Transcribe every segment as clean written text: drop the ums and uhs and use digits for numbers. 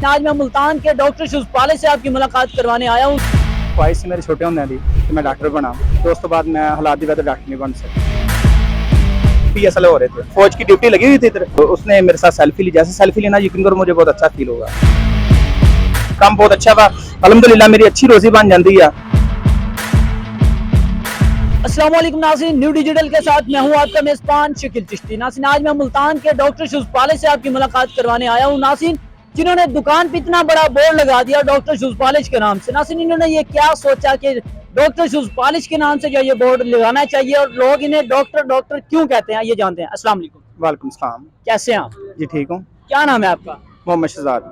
आज मैं मुल्तान के डॉक्टर शुज़पाले से आपकी मुलाकात करवाने आया हूँ। ख्वाहिश मेरे छोटे होंगे दी कि मैं डॉक्टर बना, तो उस तो बाद मैं हालात दी वजह डॉक्टर नहीं बन सकता। PSL हो रहे थे, फौज की ड्यूटी लगी हुई थी इधर, तो उसने मेरे साथ सेल्फी ली। जैसे सेल्फी लेना यकीन करो मुझे बहुत अच्छा फील होगा। काम बहुत अच्छा था, अल्हम्दुलिल्लाह मेरी अच्छी रोजी बन जाती है। अस्सलाम वालेकुम नाज़रीन, न्यू डिजिटल के साथ मैं हूँ आपका मेज़बान शकील चिश्ती। नाज़रीन, आज मैं मुल्तान के डॉक्टर शुज़पाले से आपकी मुलाकात करवाने आया हूँ। नाज़रीन, जिन्होंने दुकान पे इतना बड़ा बोर्ड लगा दिया डॉक्टर शुज़पाले के नाम से। नाज़रीन, इन्होंने ये क्या सोचा कि डॉक्टर शुज़पाले के नाम से जो ये बोर्ड लगाना चाहिए और लोग इन्हें डॉक्टर डॉक्टर क्यों कहते हैं, ये जानते हैं। अस्सलाम वालेकुम। वालेकुम सलाम। कैसे हैं आप? जी ठीक हूँ। क्या नाम है आपका? मोहम्मद शहजाद।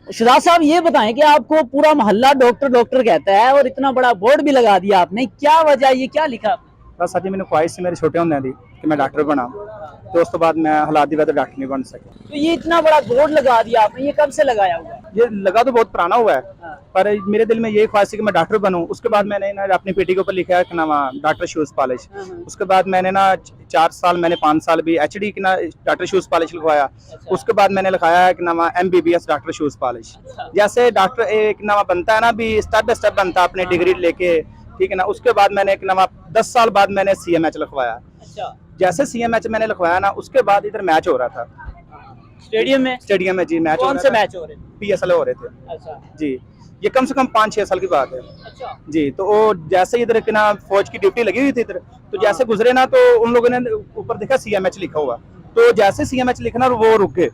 शुजात साहब, ये बताएं कि आपको पूरा मोहल्ला डॉक्टर डॉक्टर कहता है और इतना बड़ा बोर्ड भी लगा दिया आपने, क्या वजह, ये क्या लिखा आपने? बस अभी मैंने ख्वाहिश मेरे छोटे होंगे दी कि मैं डॉक्टर बना, तो उस तो बाद मैं हालात दी वजह डॉक्टर नहीं बन सका। तो ये इतना बड़ा बोर्ड लगा दिया आपने, ये कब से लगाया हुआ है? ये लगा तो बहुत पुराना हुआ है, हाँ। पर मेरे दिल में ये ख्वाहिश थी कि मैं डॉक्टर बनूं। उसके बाद मैंने ना अपनी पेटी के ऊपर लिखा है कि ना डॉक्टर शुज़पाले। उसके बाद मैंने ना 4 साल, मैंने 5 साल भी HD की ना डॉक्टर शुज़पाले लिखवाया। उसके बाद मैंने लिखाया है कि ना MBBS डॉक्टर शुज़पाले। जैसे डॉक्टर एक ना बनता है ना, भी स्टेप बाय स्टेप बनता है अपनी डिग्री लेके, ठीक है ना। उसके बाद मैंने एक नवा 10 साल बाद मैंने CMH लिखवाया। जैसे CMH मैंने लिखवाया ना, उसके बाद इधर मैच हो रहा था स्टेडियम में जी। मैच कौन से मैच हो रहे थे? PSL हो रहे थे। अच्छा जी, ये कम से कम 5-6 साल की बात है। अच्छा। जी, तो वो जैसे इधर के ना फौज की ड्यूटी लगी हुई थी इधर, तो जैसे गुजरे ना, तो उन लोगों ने ऊपर देखा CMH लिखा हुआ, तो जैसे CMH लिखना वो रुक गए।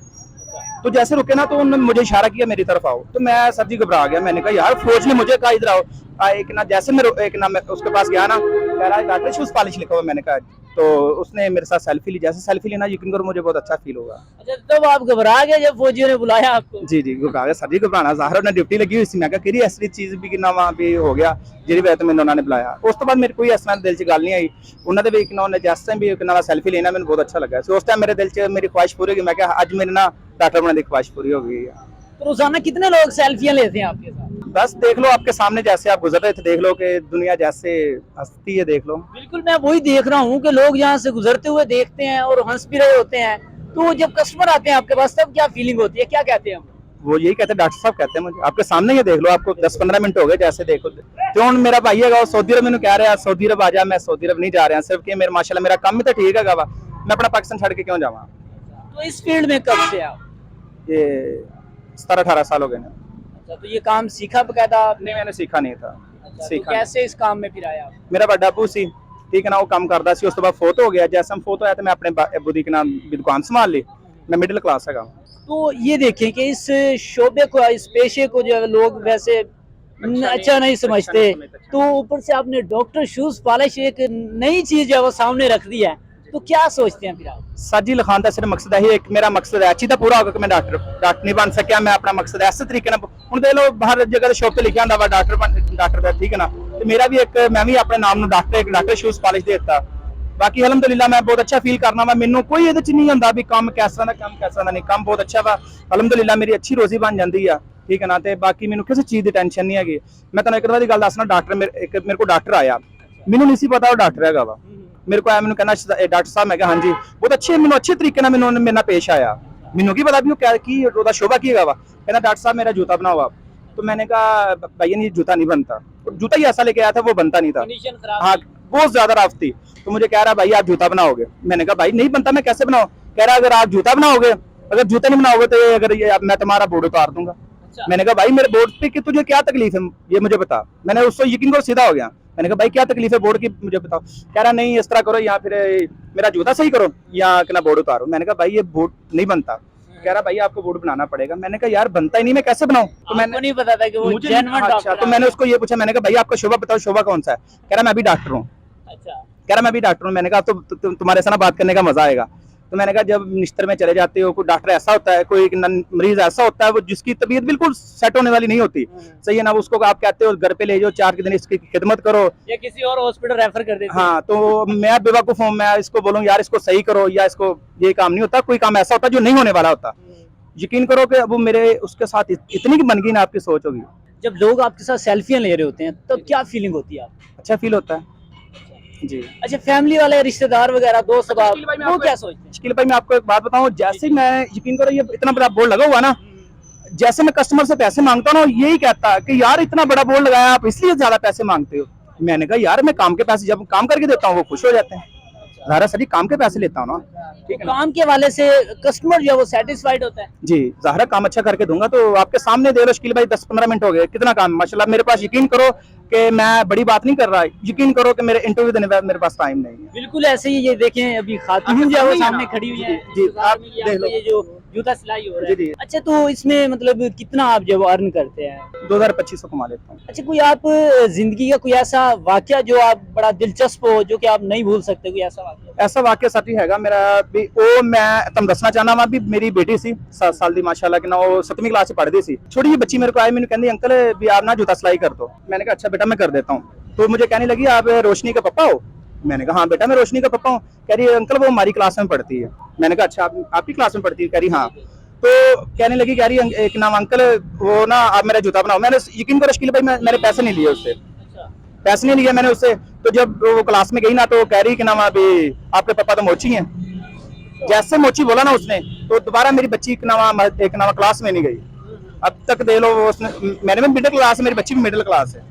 तो जैसे रुके ना, तो उन्होंने मुझे इशारा किया मेरी तरफ आओ, तो मैं सब्जी घबरा गया। मैंने कहा यार फौज ने मुझे कहा इधर आओ। एक ना जैसे मैं एक ना मैं उसके पास गया ना, कह रहा है डॉक्टर शुज़पाले लिखा हुआ। मैंने कहा, तो उसने मेरे साथ सेल्फी ली। जैसे सेल्फी लेना यकीन करो मुझे बहुत अच्छा फील होगा। अच्छा, तब आप घबरा गए जब फौजियों ने बुलाया आपको? जी घबरा गया सर जी, घबराना ज़ाहिर ने ड्यूटी लगी हुई सी। मैं कहा ऐसी चीज़ भी कितना वहाँ पे हो गया जिहदी वजह तो मैंने उन्होंने बुलाया। उस तो बाद मेरे कोई इस तरह दिल च गल नहीं आई। उन्होंने भी उन्होंने जिस टाइम भी नवा सेल्फी लेना मैंने बहुत अच्छा लगा। उस टाइम मेरे दिल च मेरी ख्वाहिश पूरी हो गई। मैं कहा अज मेरे ना डॉक्टर बनने की ख्वाहिश पूरी हो गई है। तो रोजाना कितने लोग सेल्फियां लेते हैं आपके साथ? बस देख लो आपके सामने, जैसे आप गुजर रहे थे, देख लो कि दुनिया जैसे हंसती है, देख लो। बिल्कुल, मैं वही देख रहा हूँ कि लोग यहाँ से गुजरते हुए देखते हैं और हंस भी रहे होते हैं। तो जब कस्टमर आते हैं आपके पास, तब क्या फीलिंग होती है, क्या कहते हैं? वो यही कहते हैं, डॉक्टर साहब कहते हैं मुझे। आपके सामने ये देख लो, आपको 10-15 मिनट हो गए जैसे देखो। तो मेरा भाई है सऊदी अरब, मैंने कह रहा है सऊदी अरब आ जा। मैं सऊदी अरब नहीं जा रहा, सिर्फ कि मेरे माशाल्लाह मेरा काम भी तो ठीक है, मैं अपना पाकिस्तान छोड़ के क्यों जावा। तो इस फील्ड में कब से आप? ये 17-18 साल हो गए ना। अच्छा, तो ये काम सीखा बकायदा आपने? नहीं, मैंने सीखा नहीं था। अच्छा, सीखा तो कैसे इस काम में फिर आया आप? मेरा बड़ा अबू सी, ठीक है ना, वो काम करता सी। उस तो बाद फोत हो गया। जैसे हम फोत होया तो मैं अपने अबू दी के नाम दुकान संभाल ली। मैं मिडिल क्लास है। तो ये देखें कि इस शोबे को, इस पेशे को जो है लोग वैसे अच्छा नहीं समझते, तो ऊपर से आपने डॉक्टर शुज़पाले एक नई चीज है वो सामने रख दी है, तो क्या सोचते हैं फिर आप? सर जी लिखान का सिर्फ मकसद है, एक मेरा मकसद है अच्छी तो पूरा होगा कि मैं डॉक्टर नहीं बन सकिया। मैं अपना मकसद ऐसे तरीके हूँ देख लो, हर जगह शॉप पे लिखा होंगे डॉक्टर का, ठीक है ना। तो मेरा भी एक, मैं भी अपने नाम डॉक्टर शुज़पाले देता। बाकी अलहमदुलिल्लाह मैं बहुत अच्छा फील करना वा। मैनू कोई ये नहीं होंगे भी काम कैसा ना, काम कैसा ना नहीं, काम बहुत अच्छा वा। अलहमदुलिल्लाह मेरी अच्छी रोजी बन जाती है, ठीक है ना। तो बाकी मैनू किसी चीज़ की टेंशन नहीं है। मैं तुहानू एक बार गल दसना, डॉक्टर मेरे को डॉक्टर आया, मैनू नहीं पता वो डॉक्टर है वा। मेरे को आया, मैंने कहना डॉक्टर साहब, मैं कहा हाँ जी। बहुत अच्छे, मैंने अच्छे तरीके ना मैंने मेरे पेश आया। मैनू की पता भी क्या शोभा की है वा। कहना डॉक्टर साहब मेरा जूता बनाओ आप। तो मैंने कहा भैया नहीं, जूता नहीं बनता। जूता ही ऐसा लेके आया था, वो बनता नहीं था। हाँ, बहुत ज्यादा रफ थी। तो मुझे कह रहा भाई आप जूता बनाओगे। मैंने कहा भाई नहीं बनता, मैं कैसे बनाऊं। कह रहा अगर आप जूता बनाओगे, अगर जूता नहीं बनाओगे तो अगर ये मैं तुम्हारा बोर्ड उतार दूंगा। अच्छा। मैंने कहा भाई मेरे बोर्ड पे कि तुझे क्या तकलीफ है, ये मुझे बता। मैंने उसको यकीन करो सीधा हो गया। मैंने कहा भाई क्या तकलीफ है बोर्ड की, मुझे बताओ। कह रहा नहीं इस तरह करो, या फिर मेरा जूता सही करो या ना बोर्ड उतारो। मैंने कहा भाई ये बोर्ड नहीं बनता। कह रहा भाई आपको बोर्ड बनाना पड़ेगा। मैंने कहा यार बनता ही नहीं, मैं कैसे बनाऊं। तो मैंने नहीं पता था कि वो जेन्युइन अच्छा, तो मैंने उसको ये पूछा, मैंने कहा भाई आपका शोभा बताओ, शोभा कौन सा है। कह रहा मैं भी डॉक्टर हूँ। अच्छा। कह रहा मैं भी डॉक्टर हूँ। मैंने कहा तो तुम्हारे साथ बात करने का मजा आएगा। तो मैंने कहा जब निश्तर में चले जाते हो, कोई डॉक्टर ऐसा होता है, कोई मरीज ऐसा होता है वो जिसकी तबीयत बिल्कुल सेट होने वाली नहीं होती, सही है ना। उसको आप कहते हो घर पे ले जाओ, 4 दिन इसकी खिदमत करो या किसी और हॉस्पिटल रेफर कर देते। हाँ, तो मैं बेवकूफ हूँ, मैं इसको बोलूँ यार इसको सही करो, या इसको ये काम नहीं होता। कोई काम ऐसा होता जो नहीं होने वाला होता। यकीन करो कि अब मेरे उसके साथ इतनी की बन गई ना, आपकी सोच होगी। जब लोग आपके साथ सेल्फियां ले रहे होते हैं तब क्या फीलिंग होती है आप? अच्छा फील होता है जी। अच्छा, फैमिली वाले, रिश्तेदार वगैरह, दोस्त, वो क्या सोचते हैं? शकील भाई मैं आपको एक बात बताऊं, जैसे मैं यकीन करो ये इतना बड़ा बोर्ड लगा हुआ ना, जैसे मैं कस्टमर से पैसे मांगता हूँ ना, यही कहता है कि यार इतना बड़ा बोर्ड लगाया आप इसलिए ज्यादा पैसे मांगते हो। मैंने कहा यार मैं काम के पैसे जब काम करके देता हूँ वो खुश हो जाते हैं, ज़ाहिर सभी काम के पैसे लेता हूँ ना, ठीक है ना। काम के वाले से कस्टमर जो है वो सेटिस्फाइड होता है। जी ज़ाहिर काम अच्छा करके दूंगा तो आपके सामने दे लो शकील भाई 10-15 मिनट हो गए, कितना काम माशाल्लाह। मेरे पास यकीन करो कि मैं बड़ी बात नहीं कर रहा, यकीन करो कि मेरे इंटरव्यू देने का मेरे पास टाइम नहीं है। बिल्कुल ऐसे ही ये देखें अभी खातून जो है वो सामने खड़ी हुई है। जी, आप देख लो। ये जो जूता सिलाई हो रहा जी, है। अच्छा तो इसमें मतलब कितना आप जो अर्न करते हैं? 2025 कमा लेता हूँ। अच्छा कोई आप जिंदगी का कोई ऐसा वाकया जो आप बड़ा दिलचस्प हो जो कि आप नहीं भूल सकते, कोई ऐसा वाकया? ऐसा वाकया साथी हैगा मेरा भी, ਉਹ मैं तुम दसना चाहना वा भी मेरी बेटी सी 7 साल ਦੀ माशाल्लाह कि ना वो 7वीं क्लास में पढ़ती सी। छोटी जी बच्ची मेरे को आई, मैंने कहती अंकल भी आप ना जूता सिलाई कर दो। मैंने कहा अच्छा बेटा मैं कर देता हूँ। तो मुझे कहने लगी आप रोशनी का पापा हो? मैंने कहा हाँ बेटा मैं रोशनी का पापा हूँ। कह रही है अंकल वो हमारी क्लास में पढ़ती है। मैंने कहा अच्छा आपकी क्लास में पढ़ती है? कह रही हाँ। तो कहने लगी कह रही एक नाम अंकल वो ना आप मेरा जूता बनाओ। मैंने यकीन करो शकील भाई मैंने पैसे नहीं लिए उससे, पैसे नहीं लिए मैंने उससे। तो जब वो क्लास में गई ना तो कह रही कि नाम अभी आपके पापा तो मोची हैं। जैसे मोची बोला ना उसने तो दोबारा मेरी बच्ची एक नाम क्लास में नहीं गई। अब तक दे लो उसने, मैंने भी मिडिल क्लास है, मेरी बच्ची भी मिडिल क्लास है।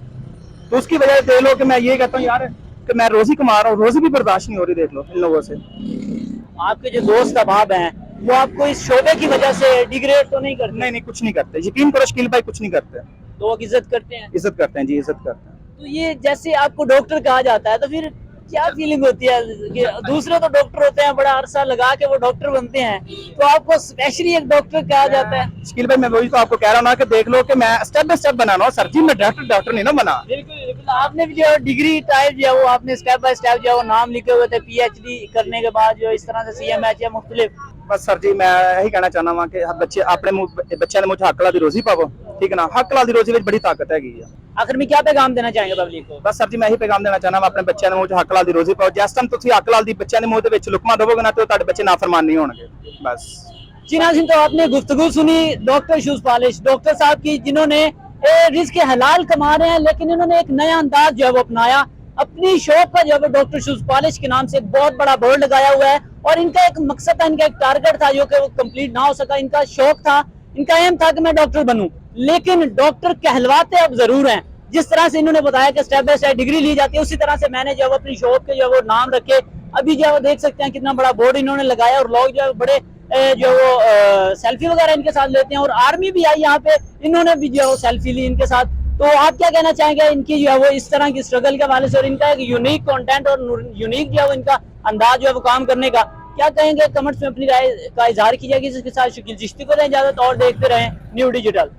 तो उसकी वजह दे लो कि मैं ये कहता हूँ यार कि मैं रोजी कमा रहा हूँ, रोजी भी बर्दाश्त नहीं हो रही देख लो इन लोगों से। आपके जो दोस्त अहबाब हैं वो आपको इस शोबे की वजह से डिग्रेड तो नहीं करते? नहीं कुछ नहीं करते, यकीन करो शकील भाई कुछ नहीं करते। लोग इज्जत करते हैं? इज्जत करते हैं जी, इज्जत करते हैं। तो ये जैसे आपको डॉक्टर कहा जाता है तो फिर क्या फीलिंग होती है कि दूसरे तो डॉक्टर होते हैं बड़ा अरसा लगा के वो डॉक्टर बनते हैं, तो आपको स्पेशली एक डॉक्टर कहा जाता है? शकील भाई मैं वही तो आपको कह रहा हूँ ना कि देख लो कि मैं स्टेप बाय स्टेप बना रहा हूँ सर जी, मैं डॉक्टर नहीं ना बना। बिल्कुल आपने भी जो डिग्री टाइप जो है वो आपने स्टेप बाय स्टेप जो है वो नाम लिखे हुए थे, PhD करने के बाद जो इस तरह से CMH या मुख्तलिफ। बस सर जी मैं यही कहना चाहना वा कि बच्चे अपने बच्चों ने मुझे हक दी रोजी पावो, ठीक है ना। हक दी रोजी में बड़ी ताकत हैगी है। आखिर में क्या पैगाम देना चाहेंगे पब्लिक को? बस सर जी मैं यही पैगाम देना चाहना वा अपने बच्चों ने मुझे हक दी रोजी पाओ। जिस टाइम तुम हक दी बच्चों के मुंह ਦੇ ਵਿੱਚ ਲੁਕਮਾ ਦੋਗੇ ना तो ਤੁਹਾਡੇ ਬੱਚੇ नाफरमान नहीं होंगे बस। जी नाज़रीन तो आपने गुफ्तगू सुनी डॉक्टर शूज पॉलिश डॉक्टर साहब की, जिन्होंने रिस्क हलाल कमा रहे हैं लेकिन इन्होंने एक नया अंदाज जो है वो अपनाया। अपनी शॉप का जो है डॉक्टर शूज पॉलिश के नाम से एक बहुत बड़ा बोर्ड लगाया हुआ है और इनका एक मकसद था, इनका एक टारगेट था जो कि वो कंप्लीट ना हो सका। इनका शौक था, इनका एम था कि मैं डॉक्टर बनूं, लेकिन डॉक्टर कहलवाते अब जरूर हैं। जिस तरह से इन्होंने बताया कि स्टेप बाय स्टेप डिग्री ली जाती है, उसी तरह से मैंने जो अपनी शॉप के जो वो नाम रखे। अभी जो वो देख सकते हैं कितना बड़ा बोर्ड इन्होंने लगाया और लोग जो है बड़े जो वो सेल्फी वगैरह इनके साथ लेते हैं और आर्मी भी आई यहाँ पे, इन्होंने भी जो है वो सेल्फी ली इनके साथ। तो आप क्या कहना चाहेंगे इनकी जो है वो इस तरह की स्ट्रगल के हवाले से और इनका एक यूनिक कंटेंट और यूनिक जो है वो इनका अंदाज जो है वो काम करने का, क्या कहेंगे? कमेंट्स में अपनी राय का इजहार कीजिएगा। इसके साथ शकील चिश्ती को दें इजाजत और देखते रहें न्यू डिजिटल।